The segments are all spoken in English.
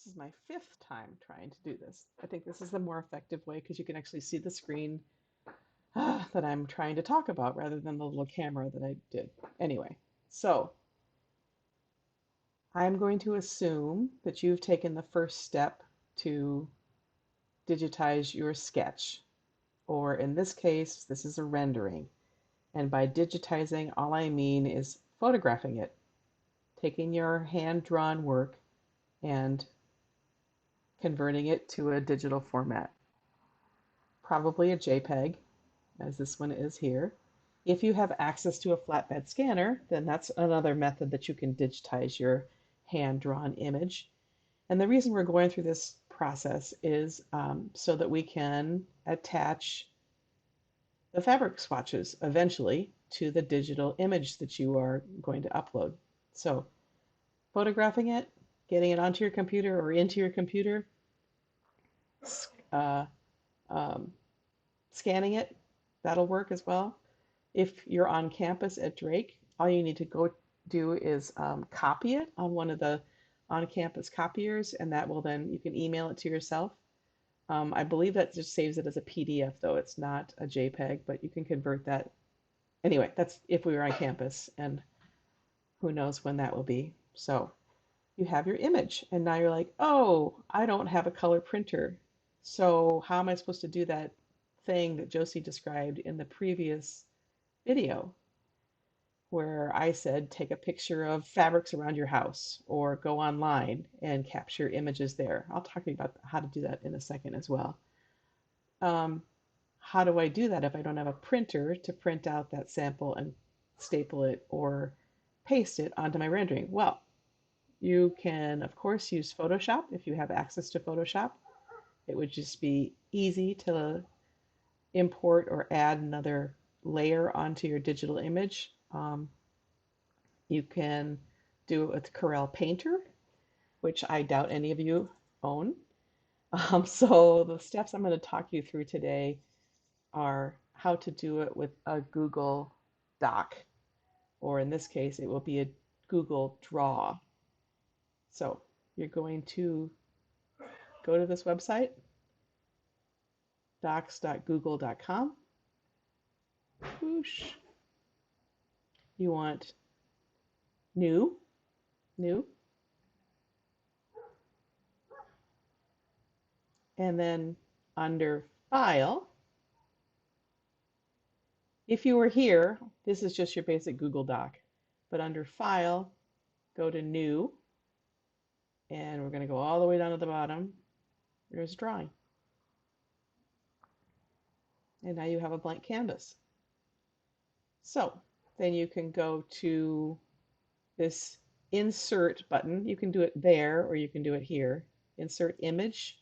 This is my 5th time trying to do this. I think this is the more effective way because you can actually see the screen that I'm trying to talk about rather than the little camera that I did. Anyway, so I'm going to assume that you've taken the first step to digitize your sketch, or in this case, this is a rendering. And by digitizing, all I mean is photographing it, taking your hand-drawn work and converting it to a digital format, probably a JPEG, as this one is here. If you have access to a flatbed scanner, then that's another method that you can digitize your hand-drawn image. And the reason we're going through this process is so that we can attach the fabric swatches eventually to the digital image that you are going to upload. So photographing it, getting it onto your computer or into your computer, uh, um, scanning it, that'll work as well. If you're on campus at Drake, all you need to go do is copy it on one of the on-campus copiers, and that will then, you can email it to yourself. I believe that just saves it as a PDF, though it's not a JPEG, but you can convert that. Anyway, that's if we were on campus, and who knows when that will be. So you have your image, and now you're like, oh, I don't have a color printer. So how am I supposed to do that thing that Josie described in the previous video, where I said take a picture of fabrics around your house or go online and capture images there. I'll talk to you about how to do that in a second as well. Um, how do I do that if I don't have a printer to print out that sample and staple it or paste it onto my rendering? Well, you can, of course, use Photoshop if you have access to Photoshop. It would just be easy to import or add another layer onto your digital image. You can do it with Corel Painter, which I doubt any of you own. So the steps I'm going to talk you through today are how to do it with a Google Doc, or in this case, it will be a Google Draw. So you're going to go to this website, docs.google.com. Whoosh. You want new, new, and then under File, if you were here, this is just your basic Google Doc. But under File, go to New, and we're going to go all the way down to the bottom. There's Drawing. And now you have a blank canvas. So then you can go to this Insert button. You can do it there or you can do it here. Insert Image.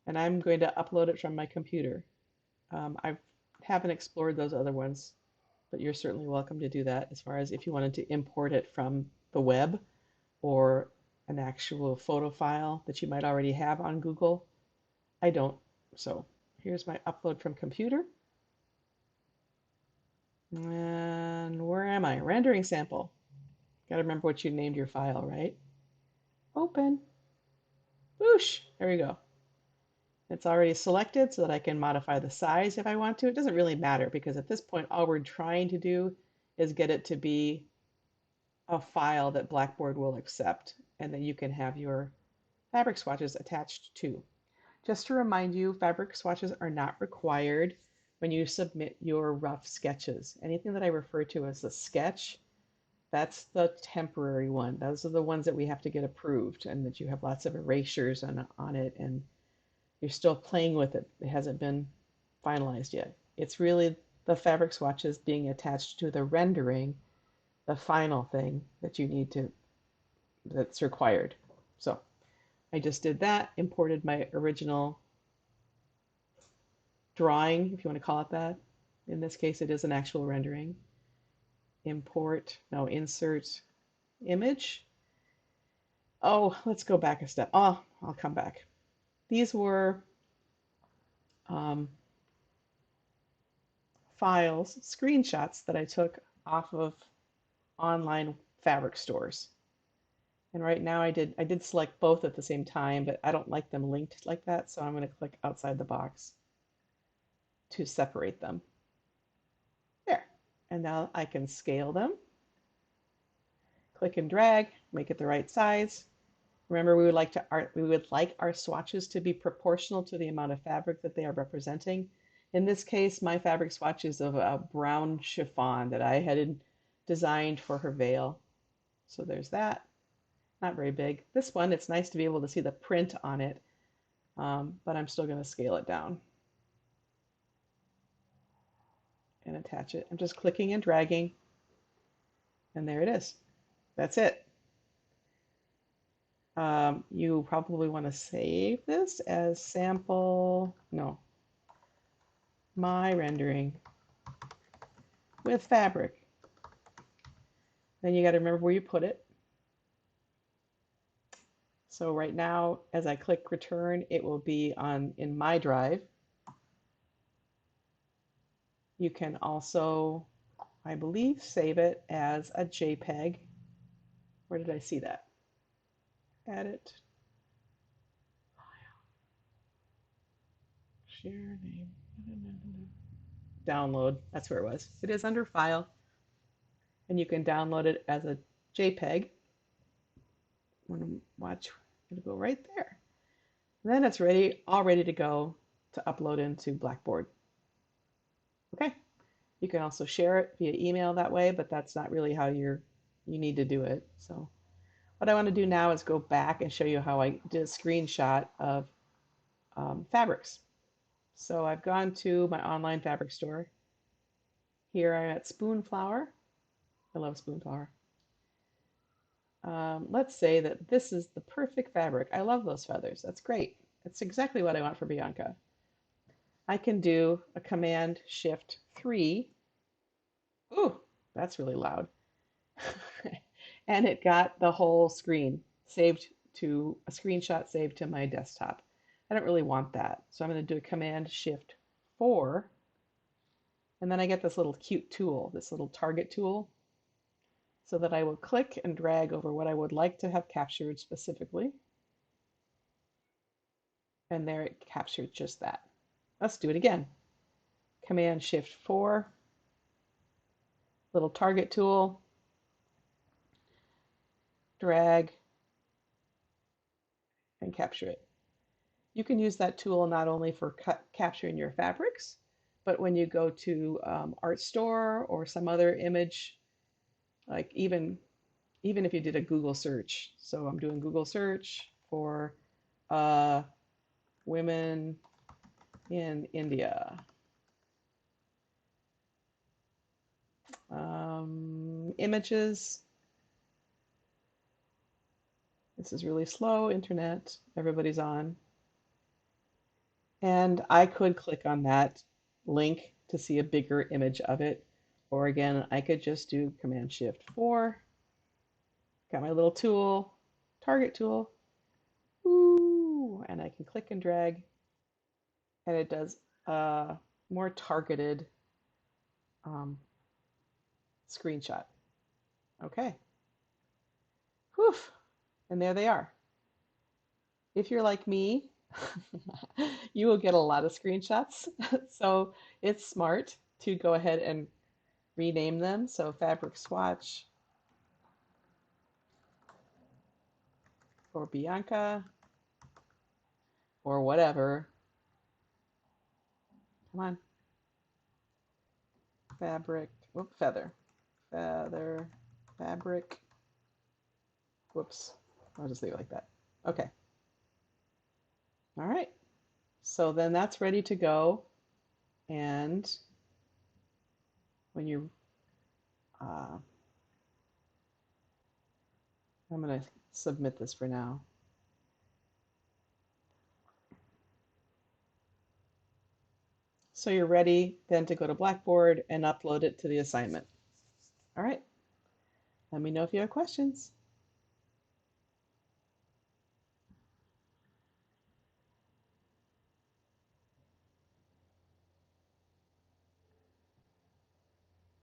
And I'm going to upload it from my computer. I haven't explored those other ones, but you're certainly welcome to do that as far as if you wanted to import it from the web or an actual photo file that you might already have on Google. I don't. So here's my upload from computer. And where am I? Rendering sample. Got to remember what you named your file, right? Open. Whoosh. There we go. It's already selected so that I can modify the size if I want to. It doesn't really matter because at this point, all we're trying to do is get it to be a file that Blackboard will accept and that you can have your fabric swatches attached to. Just to remind you, fabric swatches are not required when you submit your rough sketches. Anything that I refer to as a sketch, that's the temporary one. Those are the ones that we have to get approved and that you have lots of erasures on it and you're still playing with it. It hasn't been finalized yet. It's really the fabric swatches being attached to the rendering, the final thing that you need to, that's required. So I just did that, imported my original drawing, if you want to call it that. In this case, it is an actual rendering. Insert image. Oh, let's go back a step. Oh, I'll come back. These were files, screenshots that I took off of online fabric stores. And right now I did select both at the same time, but I don't like them linked like that, so I'm going to click outside the box to separate them. There. And now I can scale them. Click and drag, make it the right size. Remember, we would like our swatches to be proportional to the amount of fabric that they are representing. In this case, my fabric swatch is of a brown chiffon that I had designed for her veil. So there's that. Not very big. This one, it's nice to be able to see the print on it, but I'm still going to scale it down and attach it. I'm just clicking and dragging, and there it is. That's it. You probably want to save this as sample, no, my rendering with fabric. Then you got to remember where you put it. So right now, as I click return, it will be in my drive. You can also, I believe, save it as a JPEG. Where did I see that? Edit. Share name. Download. That's where it was. It is under File. And you can download it as a JPEG. Watch, it'll go right there. And then it's all ready to go to upload into Blackboard. Okay. You can also share it via email that way, but that's not really how you need to do it. So what I want to do now is go back and show you how I did a screenshot of fabrics. So I've gone to my online fabric store. Here I'm at Spoonflower. I love Spoonflower. Let's say that this is the perfect fabric. I love those feathers. That's great. That's exactly what I want for Bianca. I can do a Command Shift 3. Ooh, that's really loud. And it got the whole screen saved to a screenshot saved to my desktop. I don't really want that. So I'm going to do a Command Shift 4. And then I get this little cute tool, this little target tool, so that I will click and drag over what I would like to have captured specifically. And there it captured just that. Let's do it again. Command Shift 4, little target tool, drag, and capture it. You can use that tool not only for capturing your fabrics, but when you go to Art Store or some other image, like even if you did a Google search. So I'm doing Google search for women in India. Images. This is really slow, internet. Everybody's on. And I could click on that link to see a bigger image of it. Or again, I could just do Command Shift 4. Got my little tool, target tool. Ooh, and I can click and drag. And it does a more targeted screenshot. Okay. Whew. And there they are. If you're like me, you will get a lot of screenshots. So it's smart to go ahead and rename them. So fabric swatch or Bianca or whatever. Come on. Fabric, whoop, feather, fabric. Whoops. I'll just leave it like that. Okay. All right. So then that's ready to go. And when you, I'm going to submit this for now. So you're ready then to go to Blackboard and upload it to the assignment. All right. Let me know if you have questions.